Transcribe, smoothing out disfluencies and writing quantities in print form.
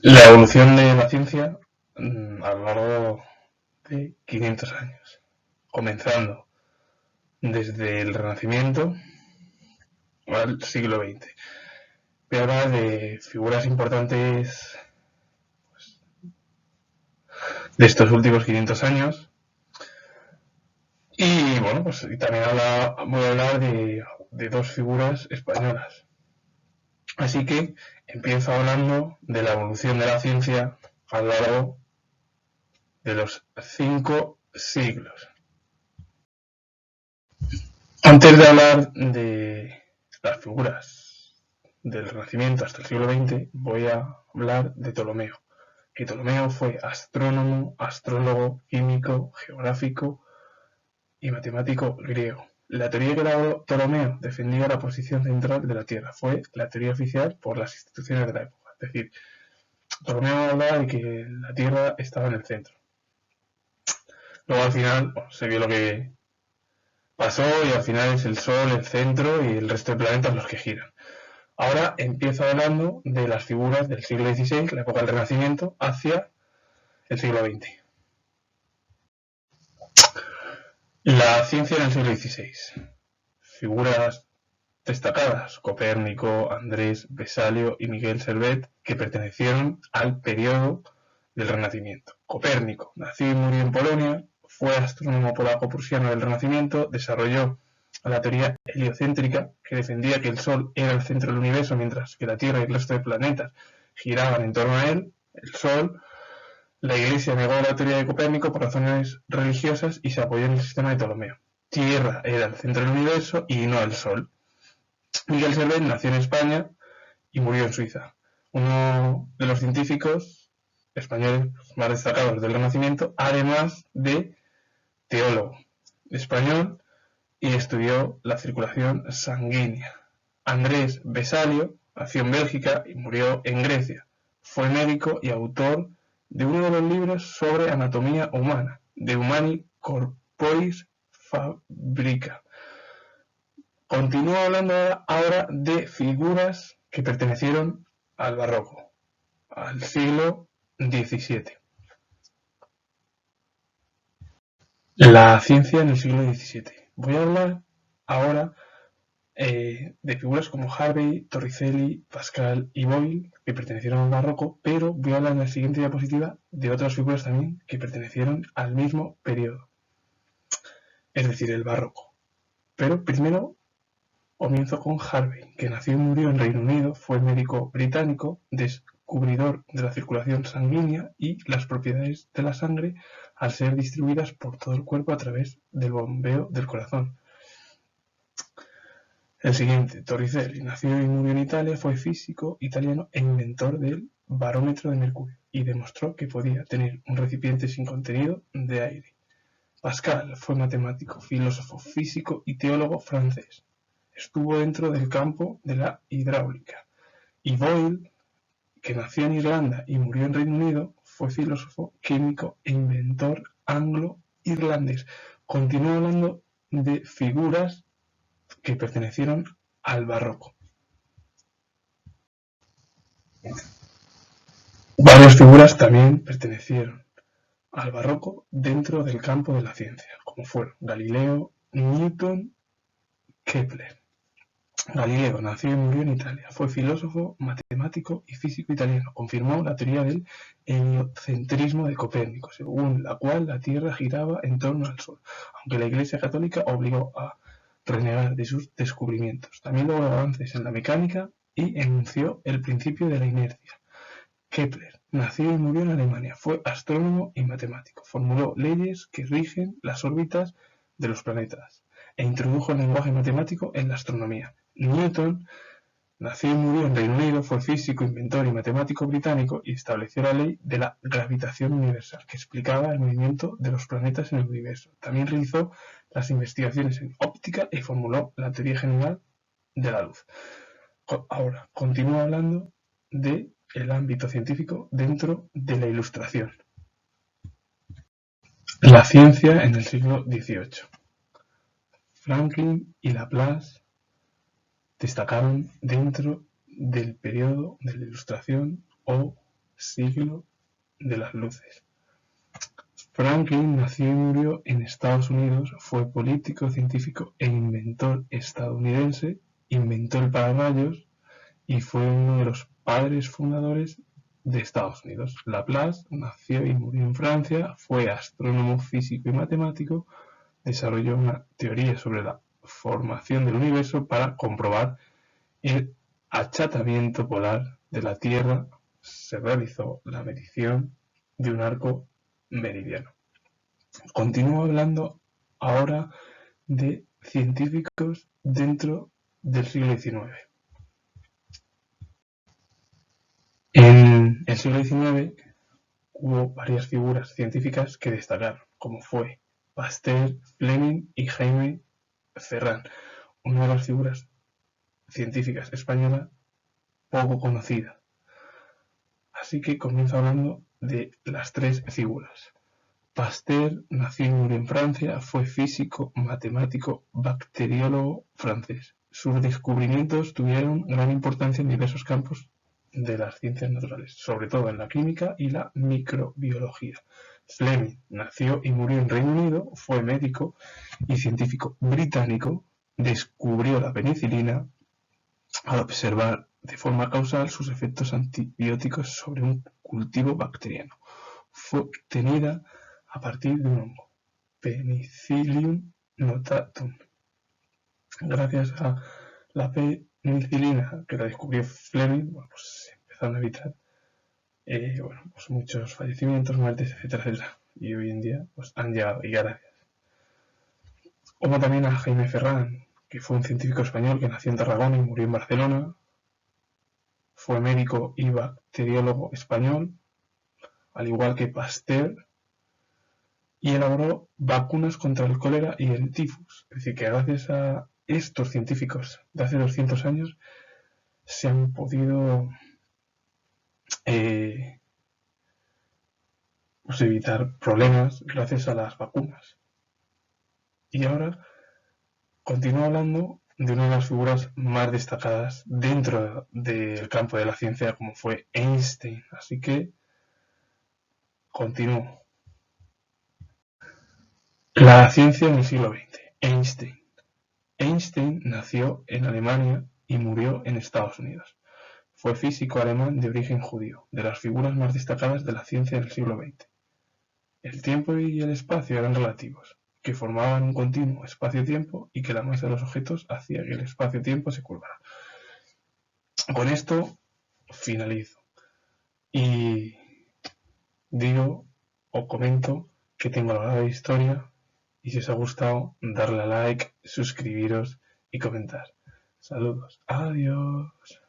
La evolución de la ciencia a lo largo de 500 años, comenzando desde el Renacimiento al siglo XX. Voy a hablar de figuras importantes de estos últimos 500 años y bueno, pues también voy a hablar de dos figuras españolas. Así que empiezo hablando de la evolución de la ciencia a lo largo de los 5 siglos. Antes de hablar de las figuras del Renacimiento hasta el siglo XX, voy a hablar de Ptolomeo. Que Ptolomeo fue astrónomo, astrólogo, químico, geográfico y matemático griego. La teoría que elaboró Ptolomeo defendía la posición central de la Tierra. Fue la teoría oficial por las instituciones de la época. Es decir, Ptolomeo hablaba de que la Tierra estaba en el centro. Luego al final se vio lo que pasó y al final es el Sol el centro y el resto de planetas los que giran. Ahora empiezo hablando de las figuras del siglo XVI, la época del Renacimiento, hacia el siglo XX. La ciencia en el siglo XVI. Figuras destacadas: Copérnico, Andrés, Vesalio y Miguel Servet, que pertenecieron al periodo del Renacimiento. Copérnico nació y murió en Polonia, fue astrónomo polaco-prusiano del Renacimiento, desarrolló la teoría heliocéntrica, que defendía que el Sol era el centro del universo, mientras que la Tierra y el resto de planetas giraban en torno a él, el Sol. La Iglesia negó la teoría de Copérnico por razones religiosas y se apoyó en el sistema de Ptolomeo. Tierra era el centro del universo y no el Sol. Miguel Servet nació en España y murió en Suiza. Uno de los científicos españoles más destacados del Renacimiento, además de teólogo español, y estudió la circulación sanguínea. Andrés Vesalio nació en Bélgica y murió en Grecia. Fue médico y autor de uno de los libros sobre anatomía humana, De Humani Corporis Fabrica. Continúo hablando ahora de figuras que pertenecieron al barroco, al siglo XVII. La ciencia en el siglo XVII. Voy a hablar ahora de figuras como Harvey, Torricelli, Pascal y Boyle, que pertenecieron al barroco, pero voy a hablar en la siguiente diapositiva de otras figuras también que pertenecieron al mismo periodo, es decir, el barroco. Pero primero comienzo con Harvey, que nació y murió en Reino Unido, fue médico británico, descubridor de la circulación sanguínea y las propiedades de la sangre al ser distribuidas por todo el cuerpo a través del bombeo del corazón. El siguiente, Torricelli, nació y murió en Italia, fue físico italiano e inventor del barómetro de mercurio y demostró que podía tener un recipiente sin contenido de aire. Pascal fue matemático, filósofo, físico y teólogo francés. Estuvo dentro del campo de la hidráulica. Y Boyle, que nació en Irlanda y murió en Reino Unido, fue filósofo, químico e inventor anglo-irlandés. Continúo hablando de figuras que pertenecieron al barroco. Varias figuras también pertenecieron al barroco dentro del campo de la ciencia, como fueron Galileo, Newton, Kepler. Galileo nació y murió en Italia. Fue filósofo, matemático y físico italiano. Confirmó la teoría del heliocentrismo de Copérnico, según la cual la Tierra giraba en torno al Sol, aunque la Iglesia Católica obligó a renegar de sus descubrimientos. También logró avances en la mecánica y enunció el principio de la inercia. Kepler nació y murió en Alemania. Fue astrónomo y matemático. Formuló leyes que rigen las órbitas de los planetas e introdujo el lenguaje matemático en la astronomía. Newton nació y murió en Reino Unido, fue físico, inventor y matemático británico y estableció la ley de la gravitación universal, que explicaba el movimiento de los planetas en el universo. También realizó las investigaciones en óptica y formuló la teoría general de la luz. Ahora, continúo hablando de el ámbito científico dentro de la Ilustración. La ciencia en el siglo XVIII. Franklin y Laplace destacaron dentro del periodo de la Ilustración o siglo de las luces. Franklin nació y murió en Estados Unidos, fue político, científico e inventor estadounidense, inventó el pararrayos y fue uno de los padres fundadores de Estados Unidos. Laplace nació y murió en Francia, fue astrónomo, físico y matemático, desarrolló una teoría sobre la formación del universo para comprobar el achatamiento polar de la Tierra. Se realizó la medición de un arco meridiano. Continúo hablando ahora de científicos dentro del siglo XIX. En el siglo XIX hubo varias figuras científicas que destacaron, como fue Pasteur, Fleming y Jaime Ferran, una de las figuras científicas españolas poco conocida. Así que comienzo hablando de las tres figuras. Pasteur nació y murió en Francia, fue físico, matemático, bacteriólogo francés. Sus descubrimientos tuvieron gran importancia en diversos campos de las ciencias naturales, sobre todo en la química y la microbiología. Fleming nació y murió en Reino Unido, fue médico y científico británico, descubrió la penicilina al observar de forma causal sus efectos antibióticos sobre un cultivo bacteriano. Fue obtenida a partir de un hongo, Penicillium notatum. Gracias a la penicilina que la descubrió Fleming, pues se empezaron a evitar pues muchos fallecimientos, muertes, etcétera, etcétera. Y hoy en día pues han llegado, y gracias. Como también a Jaime Ferran, que fue un científico español que nació en Tarragona y murió en Barcelona. Fue médico y bacteriólogo español, al igual que Pasteur, y elaboró vacunas contra el cólera y el tifus. Es decir, que gracias a estos científicos de hace 200 años se han podido pues evitar problemas gracias a las vacunas. Y ahora continúo hablando de una de las figuras más destacadas dentro del campo de la ciencia, como fue Einstein. Así que continúo. La ciencia en el siglo XX. Einstein. Einstein nació en Alemania y murió en Estados Unidos. Fue físico alemán de origen judío, de las figuras más destacadas de la ciencia del siglo XX. El tiempo y el espacio eran relativos, que formaban un continuo espacio-tiempo y que la masa de los objetos hacía que el espacio-tiempo se curvara. Con esto finalizo y digo o comento que tengo la de historia. Y si os ha gustado, darle a like, suscribiros y comentar. Saludos. Adiós.